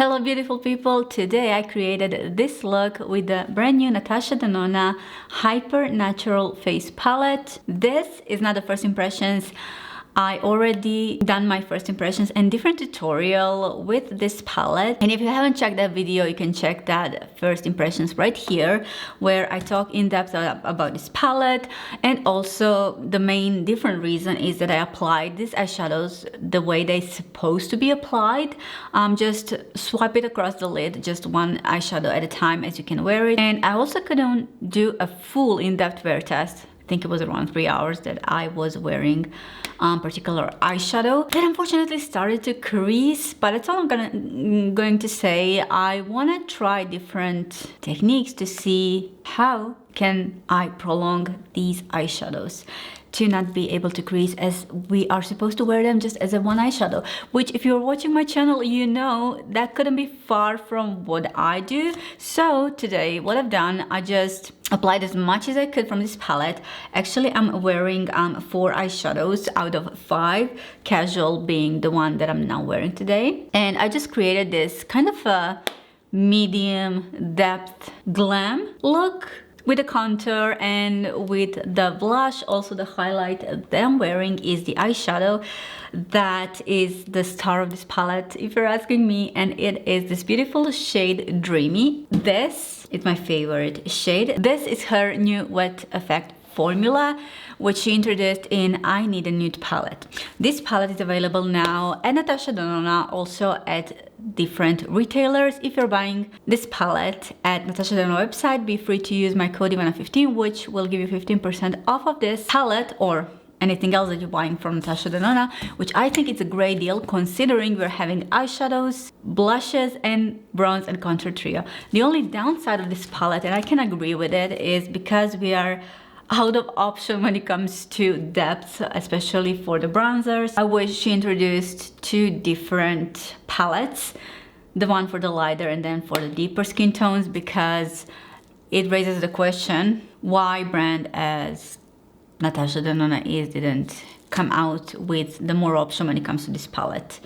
Hello beautiful people, today I created this look with the brand new Natasha Denona Hyper Natural Face Palette. This is not the first impressions. I already done my first impressions and different tutorial with this palette, and if you haven't checked that video, you can check that first impressions right here, where I talk in depth about this palette. And also the main different reason is that I applied these eyeshadows the way they're supposed to be applied. Just swipe it across the lid, just one eyeshadow at a time as you can wear it. And I also couldn't do a full in-depth wear test. I think it was around 3 hours that I was wearing particular eyeshadow that unfortunately started to crease, but that's all I'm going to say. I want to try different techniques to see how can I prolong these eyeshadows to not be able to crease, as we are supposed to wear them just as a one eyeshadow, which if you're watching my channel, you know that couldn't be far from what I do. So today what I've done, I just applied as much as I could from this palette. Actually, I'm wearing 4 eyeshadows out of 5, casual being the one that I'm now wearing today. And I just created this kind of a medium depth glam look with the contour and with the blush. Also the highlight that I'm wearing is the eyeshadow that is the star of this palette, if you're asking me, and it is this beautiful shade Dreamy. This is my favorite shade. This is her new Wet Effect formula, which she introduced in I Need a Nude palette. This palette is available now at Natasha Denona, also at different retailers. If you're buying this palette at Natasha Denona website, be free to use my code Ivana15, which will give you 15% off of this palette or anything else that you're buying from Natasha Denona, which I think it's a great deal considering we're having eyeshadows, blushes, and bronze and contour trio. The only downside of this palette, and I can agree with it, is because we are out of option when it comes to depth, especially for the bronzers. I wish she introduced 2 different palettes, the one for the lighter and then for the deeper skin tones, because it raises the question why brand as Natasha Denona didn't come out with the more option when it comes to this palette.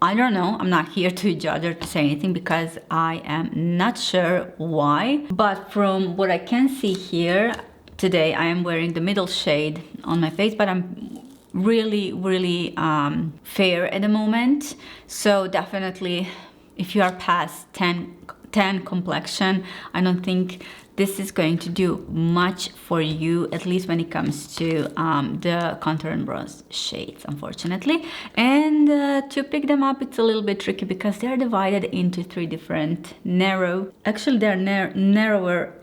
I don't know, I'm not here to judge or to say anything because I am not sure why, but from what I can see here, today I am wearing the middle shade on my face, but I'm really fair at the moment. So definitely if you are past 10 complexion, I don't think this is going to do much for you, at least when it comes to the contour and bronze shades, unfortunately. And to pick them up, it's a little bit tricky because they're divided into 3 different actually they're narrower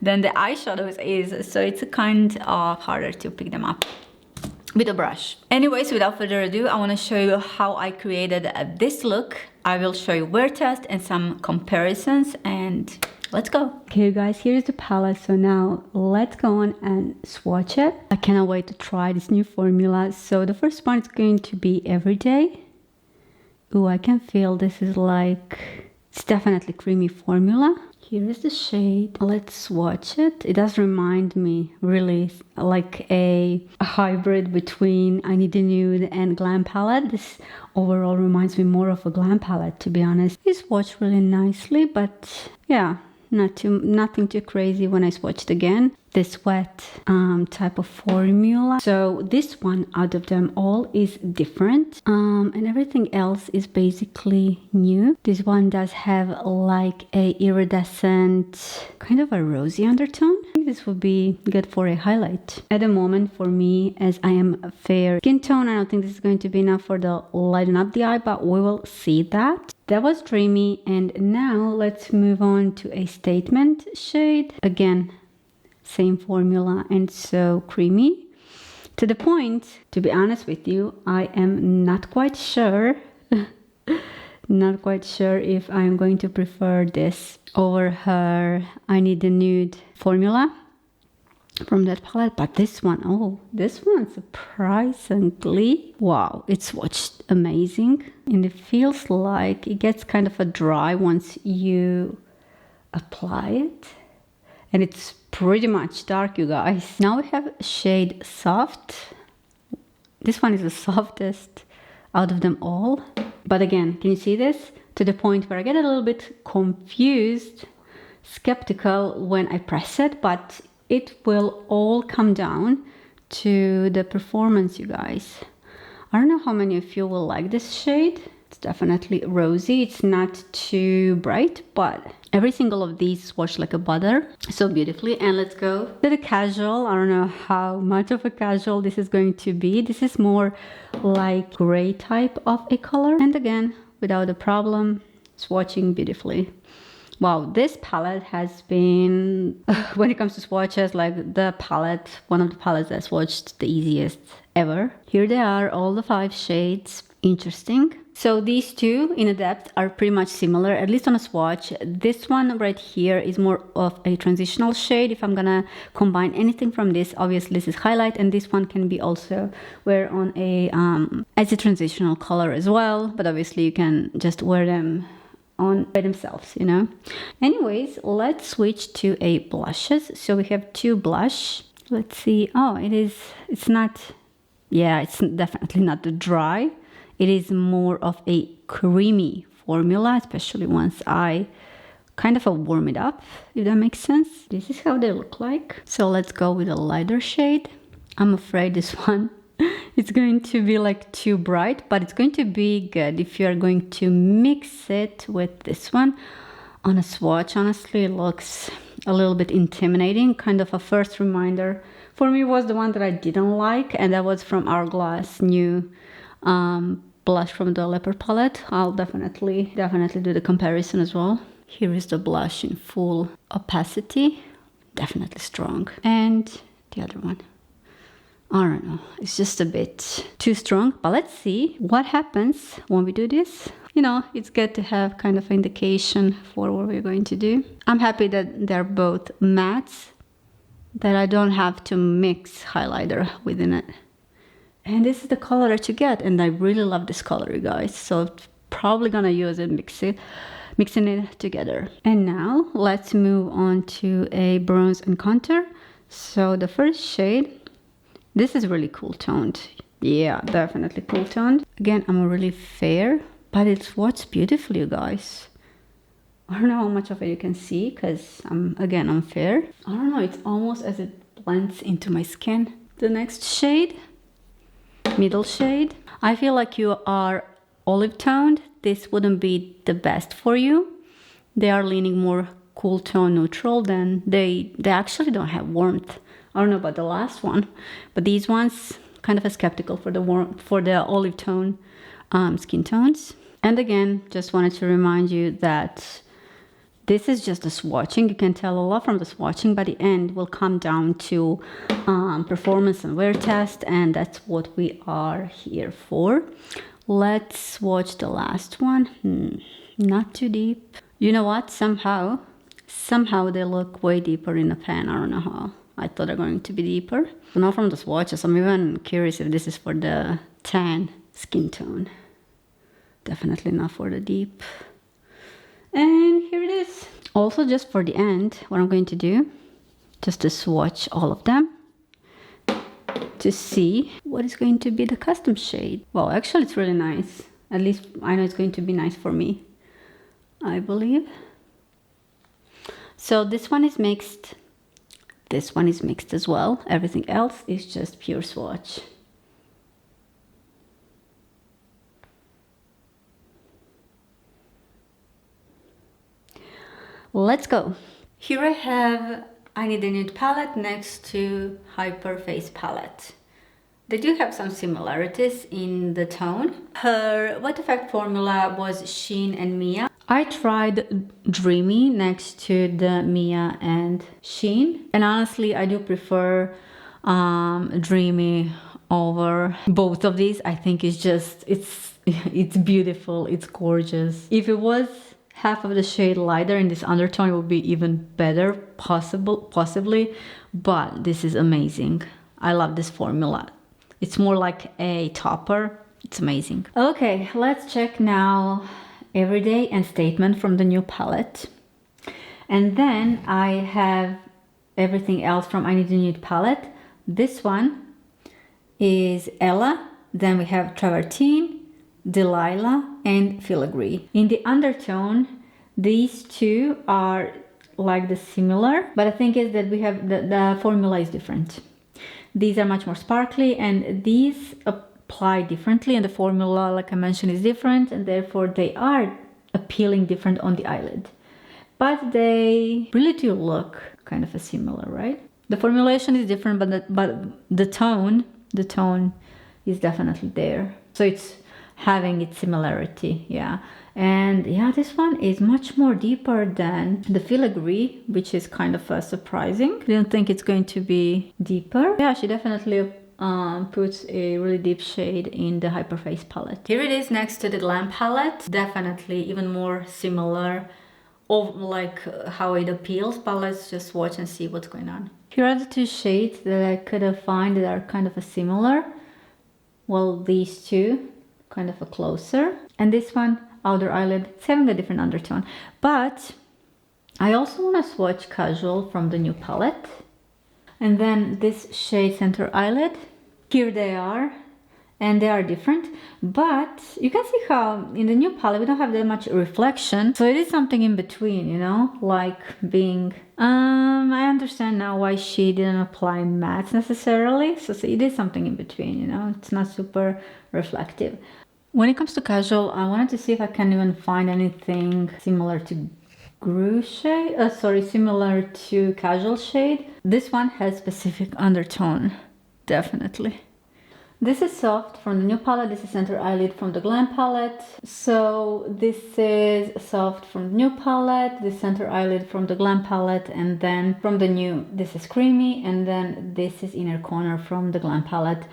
than the eyeshadows is, so it's a kind of harder to pick them up with a brush. Anyways, without further ado, I want to show you how I created this look. I will show you wear test and some comparisons, and let's go. Okay, you guys, here's the palette. So now let's go on and swatch it. I cannot wait to try this new formula. So the first one is going to be Everyday. Ooh, I can feel this is like, it's definitely creamy formula. Here is the shade. Let's swatch it. It does remind me really like a hybrid between I Need a Nude and Glam palette. This overall reminds me more of a Glam palette, to be honest. It swatched really nicely, but yeah, nothing too crazy when I swatched again. This wet type of formula. So this one out of them all is different, and everything else is basically new. This one does have like a iridescent, kind of a rosy undertone. I think this would be good for a highlight. At the moment, for me, as I am a fair skin tone, I don't think this is going to be enough for the lighten up the eye, but we will see that. That was Dreamy, and now let's move on to a Statement shade. Again, same formula and so creamy. To the point, to be honest with you, I am not quite sure if I'm going to prefer this over her I Need a Nude formula from that palette. But this one, oh, this one surprisingly, wow, it's swatched amazing, and it feels like it gets kind of a dry once you apply it, and it's pretty much dark, you guys. Now we have shade Soft. This one is the softest out of them all, but again, can you see this? to the point where I get a little bit confused, skeptical when I press it, but it will all come down to the performance, you guys. I don't know how many of you will like this shade. It's definitely rosy. It's not too bright, but every single of these swatch like a butter so beautifully. And let's go to the casual. I don't know how much of a casual this is going to be. This is more like gray type of a color. And again, without a problem, swatching beautifully. Wow, this palette has been, when it comes to swatches, like the palette, one of the palettes I swatched the easiest ever. Here they are, all the 5 shades. Interesting. So these two in a depth are pretty much similar, at least on a swatch. This one right here is more of a transitional shade. If I'm gonna combine anything from this, obviously this is highlight, and this one can be also wear on a as a transitional color as well, but obviously you can just wear them on by themselves, you know. Anyways, let's switch to a blushes. So we have 2 blush. Let's see. Oh, it's not, yeah, it's definitely not the dry. It is more of a creamy formula, especially once I kind of warm it up, if that makes sense. This is how they look like. So let's go with a lighter shade. I'm afraid this one it's going to be like too bright, but it's going to be good if you're going to mix it with this one. On a swatch, honestly, it looks a little bit intimidating. Kind of a first reminder for me was the one that I didn't like, and that was from Hourglass new blush from the leopard palette. I'll definitely do the comparison as well. Here is the blush in full opacity, definitely strong. And the other one, I don't know, it's just a bit too strong, but let's see what happens when we do this. You know, it's good to have kind of an indication for what we're going to do. I'm happy that they're both mattes, that I don't have to mix highlighter within it. And this is the color that you get, and I really love this color, you guys. So probably gonna use it, mixing it together. And now let's move on to a bronze and contour. So the first shade, this is really cool toned. Yeah, definitely cool toned. Again, I'm really fair, but it swatches beautifully, you guys. I don't know how much of it you can see because I'm fair. I don't know, it's almost as it blends into my skin. The next shade, middle shade. I feel like you are olive toned. This wouldn't be the best for you. They are leaning more cool tone neutral than they actually don't have warmth. I don't know about the last one, but these ones kind of a skeptical for the olive tone skin tones. And again, just wanted to remind you that this is just the swatching. You can tell a lot from the swatching, but the end will come down to performance and wear test, and that's what we are here for. Let's swatch the last one. Not too deep. You know what? Somehow they look way deeper in the pan. I don't know how. I thought they're going to be deeper. But not from the swatches. I'm even curious if this is for the tan skin tone. Definitely not for the deep. And here it is. Also, just for the end, what I'm going to do, just to swatch all of them to see what is going to be the custom shade. Well, actually, it's really nice. At least I know it's going to be nice for me, I believe. So this one is mixed. This one is mixed as well. Everything else is just pure swatch. Let's go. Here I have I Need a Nude palette next to Hyper Face palette. They do have some similarities in the tone. Her wet effect formula was Shein and Mia. I tried Dreamy next to the Mia and Shein, and honestly I do prefer Dreamy over both of these. I think it's just it's beautiful, it's gorgeous. If it was half of the shade lighter in this undertone, it would be even better, possibly, but this is amazing. I love this formula. It's more like a topper. It's amazing. Okay, let's check now Everyday and Statement from the new palette. And then I have everything else from I Need a Nude palette. This one is Ella. Then we have Travertine, Delilah and Filigree. In the undertone, these two are like the similar, but the thing is that we have the formula is different. These are much more sparkly, and these apply differently, and the formula, like I mentioned, is different, and therefore they are appealing different on the eyelid. But they really do look kind of a similar, right? The formulation is different, but the tone is definitely there. So it's having its similarity, yeah. And yeah, this one is much more deeper than the Filigree, which is kind of surprising. Didn't think it's going to be deeper. Yeah, she definitely puts a really deep shade in the Hyperface palette. Here it is next to the Glam palette. Definitely even more similar of like how it appeals, but let's just watch and see what's going on. Here are the two shades that I could have found that are kind of a similar. Well, these two kind of a closer, and this one, outer eyelid, it's having a different undertone. But I also want to swatch Casual from the new palette, and then this shade Center Eyelid. Here they are, and they are different, but you can see how in the new palette we don't have that much reflection, so it is something in between, you know, like being I understand now why she didn't apply mattes necessarily, so it is something in between, you know, it's not super reflective. When it comes to Casual, I wanted to see if I can even find anything similar to Grew shade, similar to Casual shade. This one has specific undertone, definitely. This is Soft from the new palette, this is Center Eyelid from the Glam palette. So this is Soft from the new palette, this Center Eyelid from the Glam palette, and then from the new, this is Creamy, and then this is Inner Corner from the Glam palette.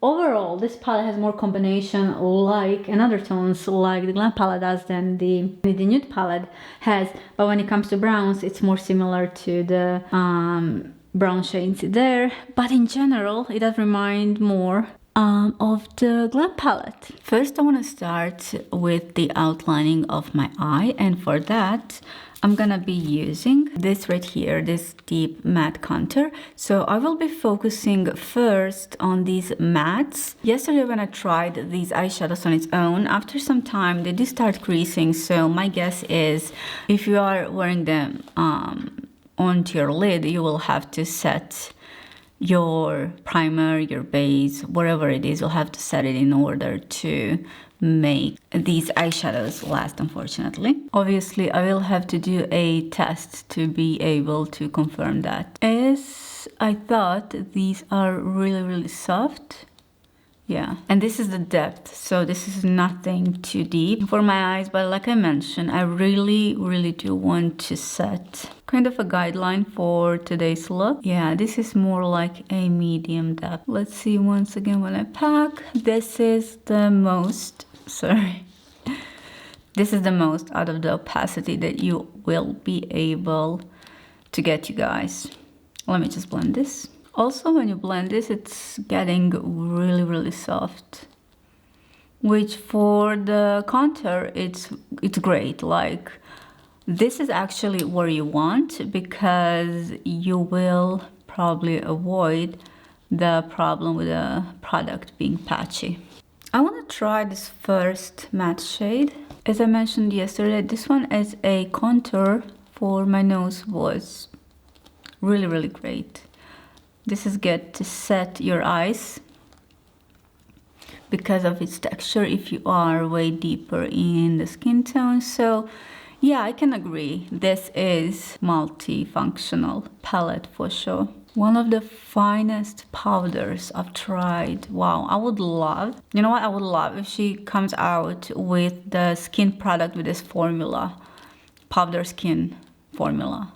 Overall, this palette has more combination like and undertones like the Glam palette does than the Nude palette has, but when it comes to browns, it's more similar to the brown shades there, but in general it does remind more of the Glam palette. First I want to start with the outlining of my eye, and for that I'm gonna be using this right here, this deep matte contour. So I will be focusing first on these mattes. Yesterday when I tried these eyeshadows on its own, after some time they do start creasing, so my guess is if you are wearing them onto your lid, you will have to set your primer, your base, whatever it is, you'll have to set it in order to make these eyeshadows last, unfortunately. Obviously, I will have to do a test to be able to confirm that. As I thought, these are really, really soft. Yeah, and this is the depth, so this is nothing too deep for my eyes, but like I mentioned, I really do want to set kind of a guideline for today's look. Yeah, this is more like a medium depth. Let's see once again when I pack. This is the most, this is the most out of the opacity that you will be able to get, you guys. Let me just blend this. Also, when you blend this, it's getting really soft, which for the contour, it's great. Like, this is actually where you want, because you will probably avoid the problem with the product being patchy. I want to try this first matte shade. As I mentioned yesterday, this one as a contour for my nose was really great. This is good to set your eyes because of its texture if you are way deeper in the skin tone. So yeah, I can agree. This is multifunctional palette for sure. One of the finest powders I've tried. Wow, I would love, you know what, I would love if she comes out with the skin product with this formula, powder skin formula.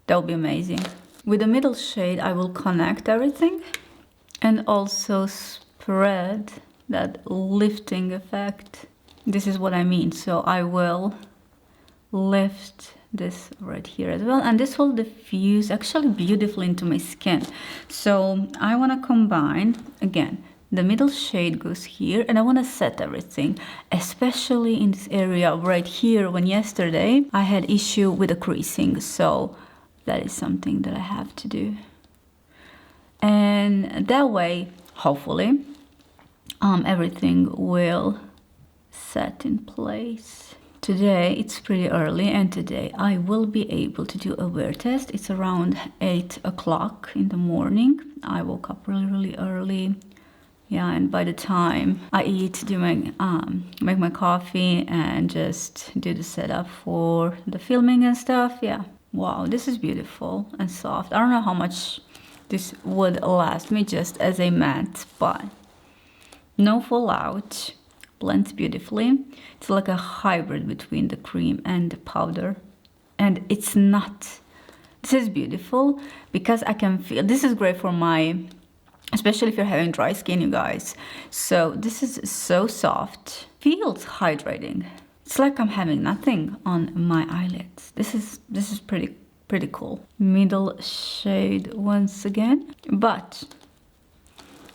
That would be amazing. With the middle shade, I will connect everything and also spread that lifting effect. This is what I mean. So I will lift this right here as well, and this will diffuse actually beautifully into my skin. So I want to combine, again, the middle shade goes here, and I want to set everything, especially in this area right here, when yesterday I had issue with the creasing. So that is something that I have to do. And that way, hopefully, everything will set in place. Today it's pretty early, and today I will be able to do a wear test. It's around 8 o'clock in the morning. I woke up really early. Yeah, and by the time I eat, make my coffee and just do the setup for the filming and stuff, yeah. Wow, this is beautiful and soft. I don't know how much this would last me just as a matte, but no fallout, blends beautifully. It's like a hybrid between the cream and the powder. And it's not, this is beautiful because I can feel, this is great for especially if you're having dry skin, you guys. So this is so soft, feels hydrating. It's like I'm having nothing on my eyelids. This is pretty cool. Middle shade once again, but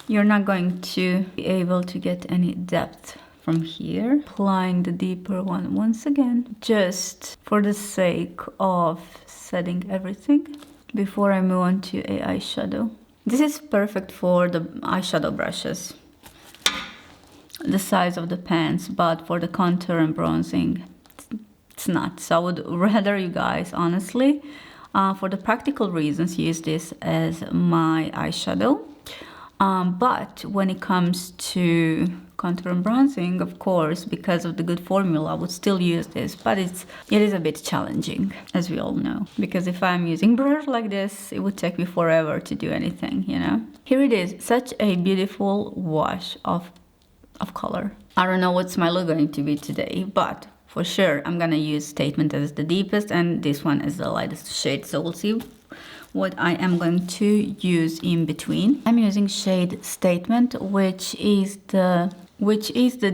you're not going to be able to get any depth from here. Applying the deeper one once again, just for the sake of setting everything before I move on to a eyeshadow. This is perfect for the eyeshadow brushes, the size of the pans, but for the contour and bronzing, it's not. So I would rather you guys, honestly, for the practical reasons, use this as my eyeshadow. But when it comes to contour and bronzing, of course, because of the good formula, I would still use this, but it is a bit challenging, as we all know, because if I'm using brush like this, it would take me forever to do anything, you know. Here it is, such a beautiful wash of color. I don't know what's my look going to be today, but for sure I'm gonna use Statement as the deepest and this one as the lightest shade, so we'll see what I am going to use in between. I'm using shade Statement, which is the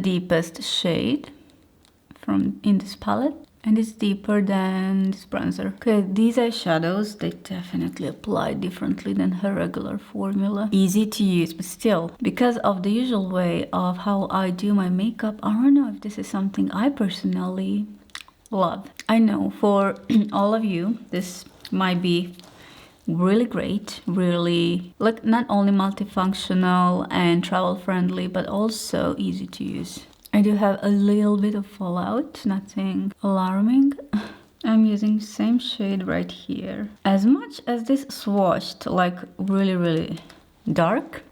deepest shade in this palette, and it's deeper than this bronzer. Okay, these eyeshadows, they definitely apply differently than her regular formula. Easy to use, but still, because of the usual way of how I do my makeup, I don't know if this is something I personally love. I know for all of you, this might be really great, really, like, not only multifunctional and travel friendly, but also easy to use. I do have a little bit of fallout, nothing alarming. I'm using same shade right here. As much as this swatched like really dark,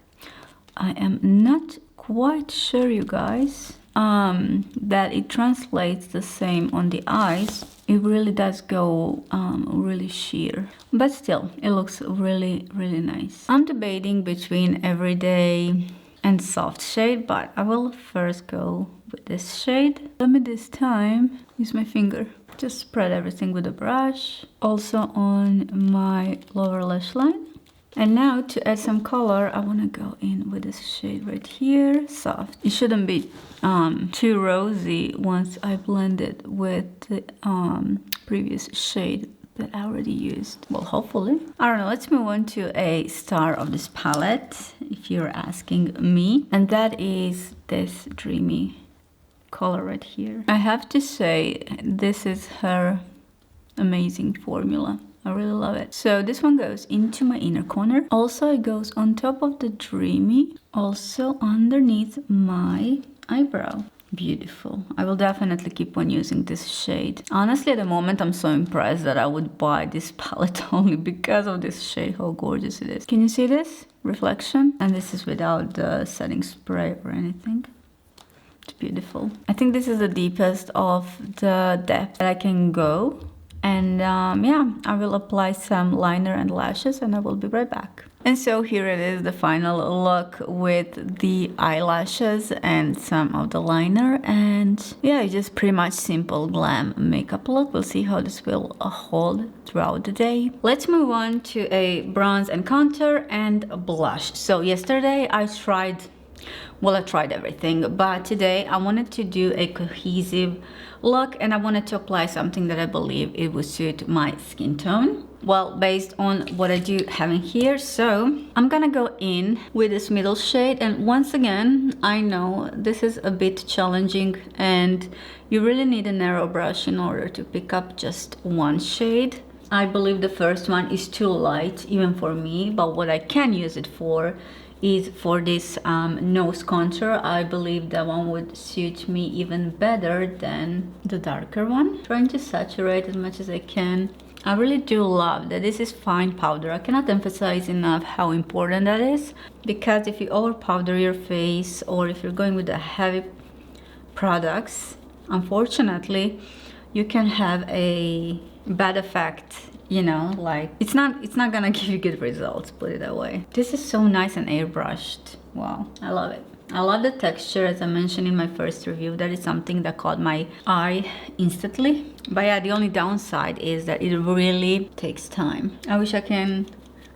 I am not quite sure, you guys, that it translates the same on the eyes. It really does go really sheer, but still it looks really nice. I'm debating between everyday and soft shade, but I will first go with this shade. Let me this time use my finger, just spread everything with a brush, also on my lower lash line. And now to add some color, I want to go in with this shade right here, soft. It shouldn't be too rosy once I blend it with the previous shade that I already used. Well, hopefully. I don't know, let's move on to a star of this palette, if you're asking me. And that is this dreamy color right here. I have to say, this is her amazing formula. I really love it. So this one goes into my inner corner. Also, it goes on top of the dreamy, also underneath my eyebrow. Beautiful. I will definitely keep on using this shade. Honestly, at the moment, I'm so impressed that I would buy this palette only because of this shade, how gorgeous it is. Can you see this reflection? And this is without the setting spray or anything. It's beautiful. I think this is the deepest of the depth that I can go. And yeah, I will apply some liner and lashes and I will be right back. And so here it is, the final look with the eyelashes and some of the liner. And yeah, it's just pretty much simple glam makeup look. We'll see how this will hold throughout the day. Let's move on to a bronze and contour and blush. So yesterday I tried everything, but today I wanted to do a cohesive look and I wanted to apply something that I believe it would suit my skin tone. Well, based on what I do having here, so I'm gonna go in with this middle shade. And once again, I know this is a bit challenging and you really need a narrow brush in order to pick up just one shade. I believe the first one is too light even for me, but what I can use it for is for this nose contour. I believe that one would suit me even better than the darker one. Trying to saturate as much as I can. I really do love that this is fine powder. I cannot emphasize enough how important that is, because if you over powder your face or if you're going with the heavy products, unfortunately you can have a bad effect, you know, like it's not gonna give you good results, put it that way. This is so nice and airbrushed. Wow, I love it. I love the texture. As I mentioned in my first review, that is something that caught my eye instantly. But yeah, the only downside is that it really takes time. I wish I can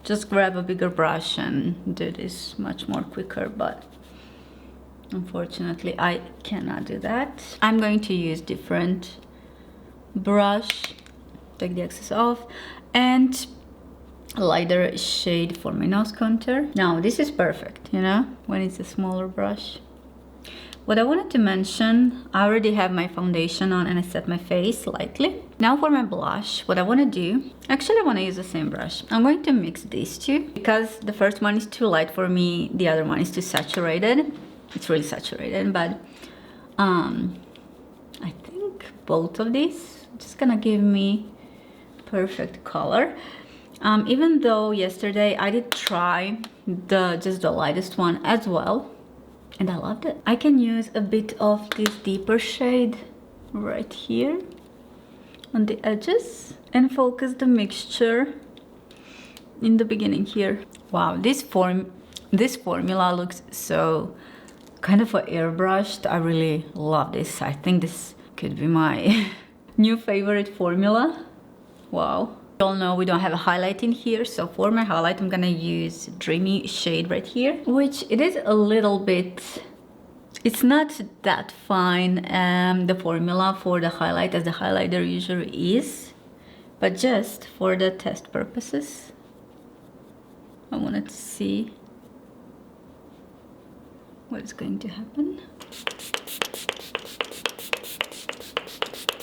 just grab a bigger brush and do this much more quicker, but unfortunately I cannot do that. I'm going to use different brush, take the excess off, and a lighter shade for my nose contour. Now this is perfect, you know, when it's a smaller brush. What I wanted to mention, I already have my foundation on and I set my face lightly. Now for my blush, what I want to do, actually I want to use the same brush. I'm going to mix these two because the first one is too light for me, the other one is too saturated. It's really saturated, but I think both of these just gonna give me perfect color. Even though yesterday I did try just the lightest one as well, and I loved it. I can use a bit of this deeper shade right here on the edges and focus the mixture in the beginning here. Wow, this formula looks so kind of airbrushed. I really love this. I think this could be my new favorite formula. Wow. You all know we don't have a highlight in here, so for my highlight I'm gonna use Dreamy shade right here, which it is a little bit, it's not that fine, the formula for the highlight as the highlighter usually is, but just for the test purposes I wanted to see what's going to happen.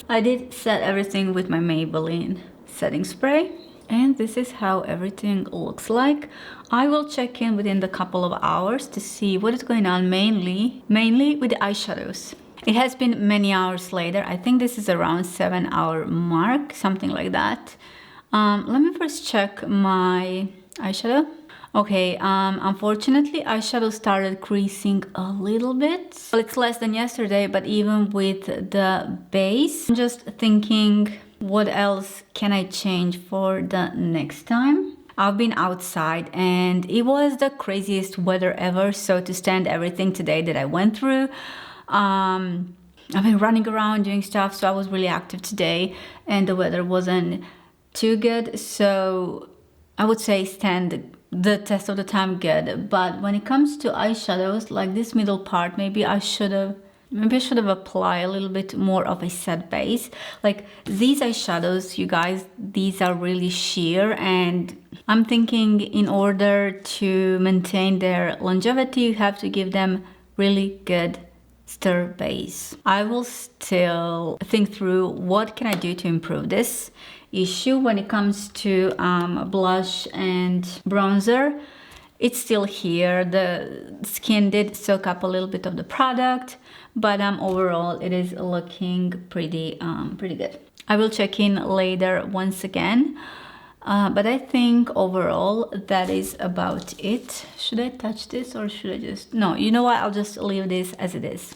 I did set everything with my Maybelline setting spray, and this is how everything looks like. I will check in within the couple of hours to see what is going on, mainly with the eyeshadows. It has been many hours later. I think this is around 7-hour mark, something like that. Let me first check my eyeshadow. Okay, unfortunately eyeshadow started creasing a little bit. Well, it's less than yesterday, but even with the base, I'm just thinking, what else can I change for the next time? I've been outside and it was the craziest weather ever, so to stand everything today that I went through, I've been running around doing stuff, so I was really active today and the weather wasn't too good, so I would say stand the test of the time good. But when it comes to eyeshadows, like this middle part, maybe I should have applied a little bit more of a set base. Like these eyeshadows, you guys, these are really sheer, and I'm thinking in order to maintain their longevity, you have to give them really good stir base. I will still think through what can I do to improve this issue when it comes to blush and bronzer. It's still here. The skin did soak up a little bit of the product, but overall it is looking pretty good. I will check in later once again, but I think overall that is about it. Should I touch this or should I just, no, you know what, I'll just leave this as it is.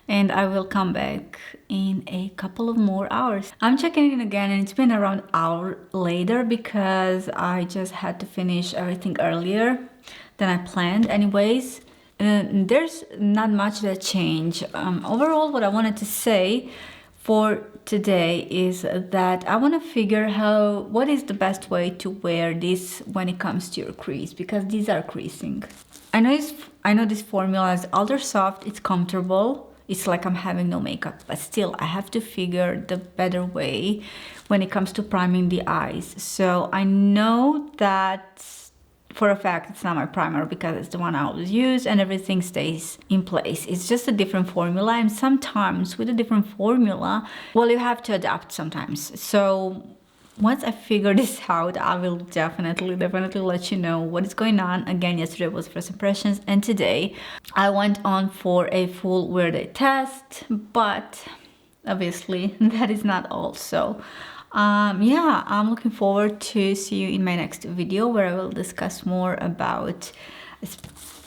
And I will come back in a couple of more hours. I'm checking in again, and it's been around an hour later because I just had to finish everything earlier than I planned anyways. There's not much that changed. Overall, what I wanted to say for today is that I want to figure what is the best way to wear this when it comes to your crease, because these are creasing. I know this formula is ultra soft, it's comfortable. It's like I'm having no makeup, but still I have to figure the better way when it comes to priming the eyes. So I know that for a fact it's not my primer because it's the one I always use and everything stays in place. It's just a different formula, and sometimes with a different formula, well, you have to adapt sometimes. So once I figure this out, I will definitely let you know what is going on. Again, yesterday was first impressions, and today I went on for a full wear day test, but obviously that is not all. So yeah, I'm looking forward to see you in my next video, where I will discuss more about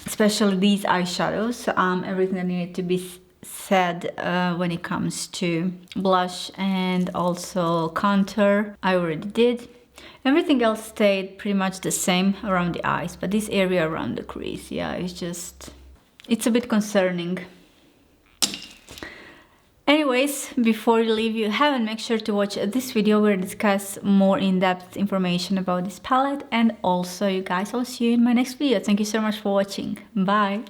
especially these eyeshadows, everything that needed to be said when it comes to blush and also contour. I already did. Everything else stayed pretty much the same around the eyes, but this area around the crease, yeah, it's a bit concerning. Anyways, before you leave, you haven't, make sure to watch this video where I discuss more in-depth information about this palette, and also you guys, I'll see you in my next video. Thank you so much for watching. Bye!